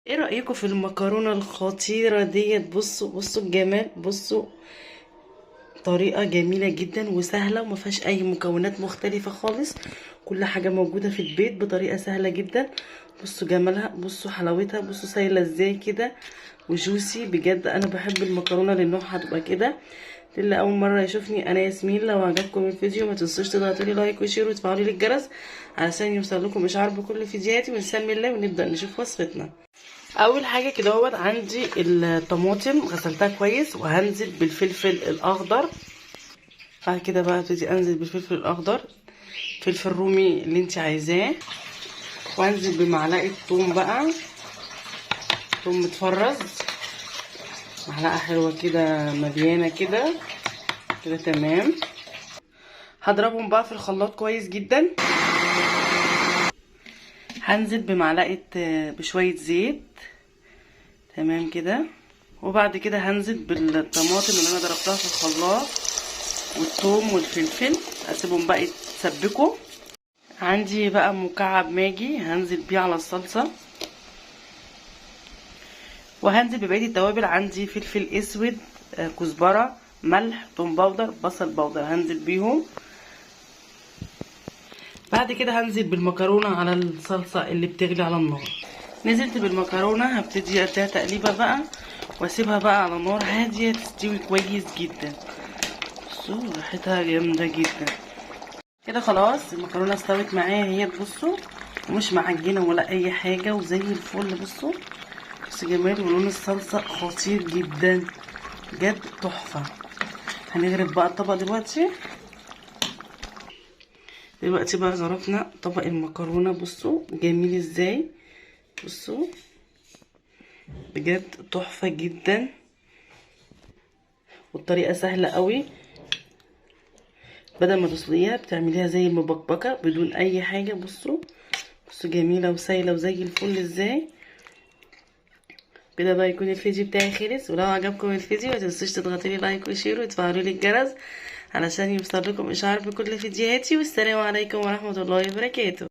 ايه رأيكم في المكرونة الخطيرة ديت؟ بصوا بصوا الجمال، بصوا. طريقة جميلة جدا وسهلة وما فيهاش اي مكونات مختلفة خالص. كل حاجة موجودة في البيت بطريقة سهلة جدا. بصوا جمالها، بصوا حلاوتها، بصوا سايلة ازاي كده وجوسي. بجد انا بحب المكرونة لانها هتبقى كده. اللي اول مرة يشوفني، انا ياسمين. لو عجبكم الفيديو ما تنسوش تضغطوا لي لايك وشير وتفعلوا لي الجرس علشان يوصل لكم اشعار بكل فيديوهاتي. ونسمي الله ونبدأ نشوف وصفتنا. اول حاجه كده عندي الطماطم غسلتها كويس، وهنزل بالفلفل الاخضر. بعد كده بقى ابتدي انزل بالفلفل الاخضر، فلفل رومي اللي انت عايزاه. وانزل بمعلقه ثوم بقى، ثوم متفرز، معلقه حلوه كده مليانه كده كده تمام. هضربهم بقى في الخلاط كويس جدا. هنزل بشويه زيت تمام كده. وبعد كده هنزل بالطماطم اللي انا ضربتها في الخلاط والثوم والفلفل، اسيبهم بقى يتسبكوا. عندي بقى مكعب ماجي هنزل بيه على الصلصه. وهنزل ببقيه التوابل، عندي فلفل اسود، كزبره، ملح، ثوم باودر، بصل باودر، هنزل بيهم. بعد كده هنزل بالمكرونه على الصلصه اللي بتغلي على النار. نزلت بالمكرونه، هبتدي اديها تقليبه بقى واسيبها بقى على نار هاديه تستوي كويس جدا. بصوا ريحتها جامده جدا كده. خلاص المكرونه استوت معايا اهي، بصوا، ومش معجنه ولا اي حاجه وزي الفل. بصوا بصوا جمال، ولون الصلصه خطير جدا بجد تحفه. هنغرف بقى الطبق دلوقتي. بقى غرفنا طبق المكرونه، بصوا جميل ازاي. بصوا بجد تحفه جدا، والطريقه سهله قوي. بدل ما تسلقيها بتعمليها زي المبكبكه بدون اي حاجه. بصوا بصوا جميله وسايله وزي الفل ازاي. كده بقى يكون الفيديو بتاعي خلص. ولو عجبكم الفيديو ما تنسوش تضغطوا لي لايك وشير وتفعلوا لي الجرس علشان يوصل لكم اشعار بكل فيديوهاتي. والسلام عليكم ورحمه الله وبركاته.